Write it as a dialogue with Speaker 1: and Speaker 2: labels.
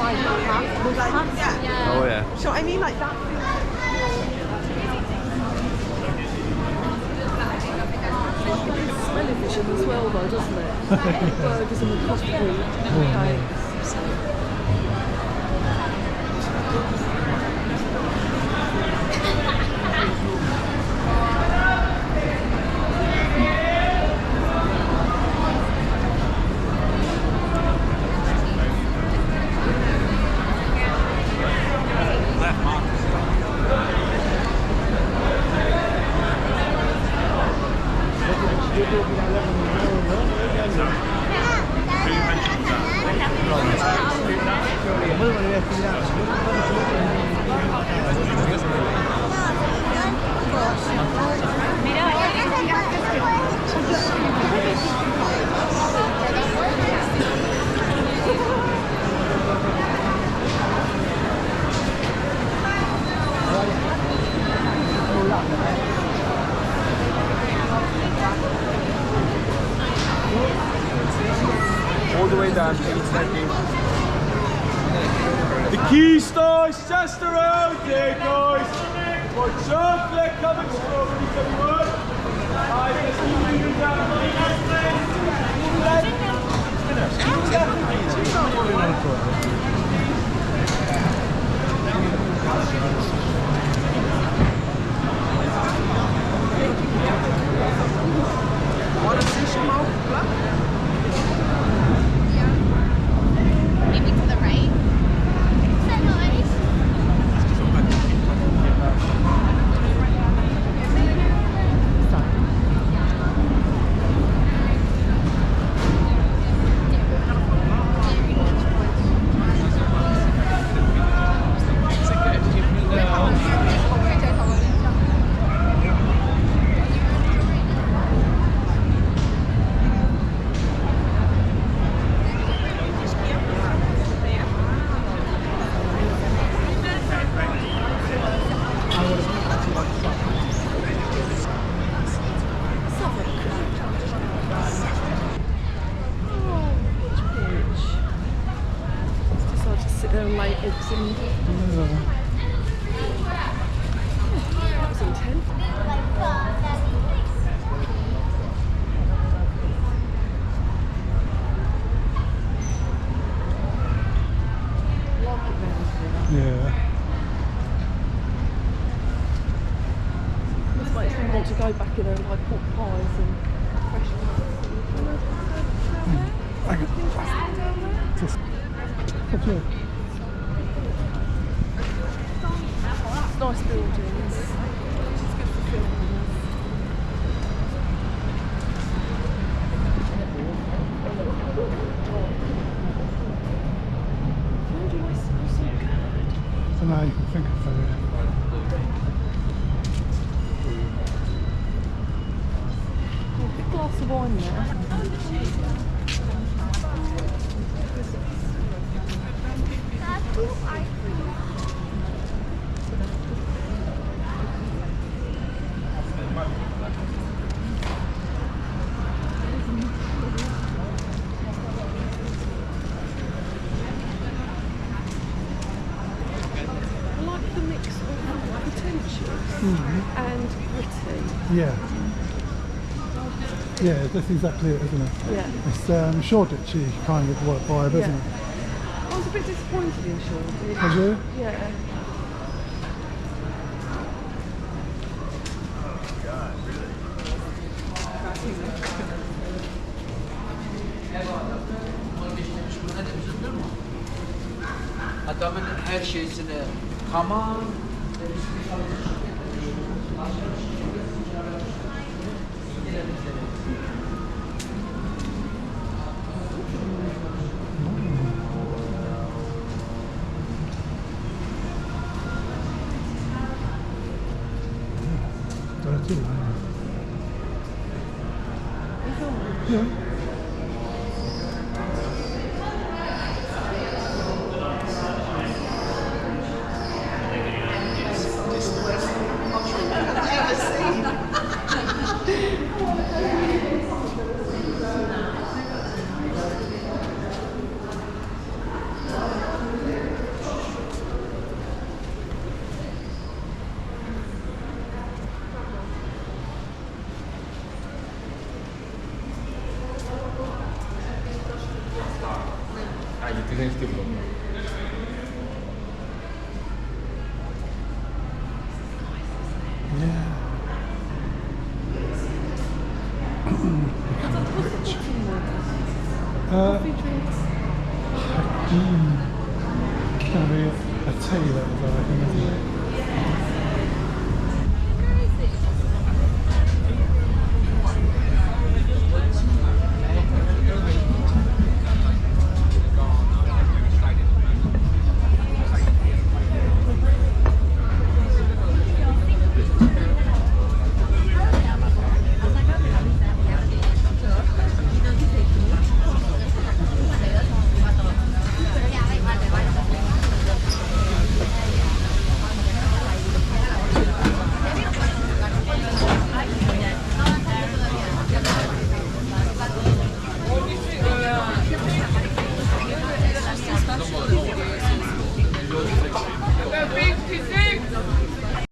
Speaker 1: Oh yeah.
Speaker 2: So I mean, like that. Smelly vision as well, though, doesn't it? Burgers and the coffee. Okay.
Speaker 1: All the way down. The key store's just around here, guys. For chocolate, covered strawberries, everyone. Let's move down.
Speaker 2: What is this mouth?
Speaker 3: Maybe to the right. Is that noise?
Speaker 2: Eggs in. That was intense.
Speaker 4: Yeah.
Speaker 2: This makes me want to go back in there and like pork pies and fresh
Speaker 4: Just. What's it?
Speaker 2: nice buildings, which is good for filming. Why do I smell so good?
Speaker 4: So now you can think of food.
Speaker 2: A big glass of wine there. And gritty.
Speaker 4: Yeah. Yeah, that's exactly it, isn't it?
Speaker 2: Yeah.
Speaker 4: It's Shoreditchy kind of vibe, isn't it?
Speaker 2: I was a bit disappointed in Shoreditch.
Speaker 4: Was you?
Speaker 2: Yeah.
Speaker 5: Adamın her şeysini tamam.
Speaker 4: Dirty, yeah.
Speaker 6: Ah, you didn't still go.
Speaker 4: Yeah.
Speaker 2: Coffee drinks.
Speaker 4: It's going to be a tea that is, I reckon, isn't it?
Speaker 2: Where is it?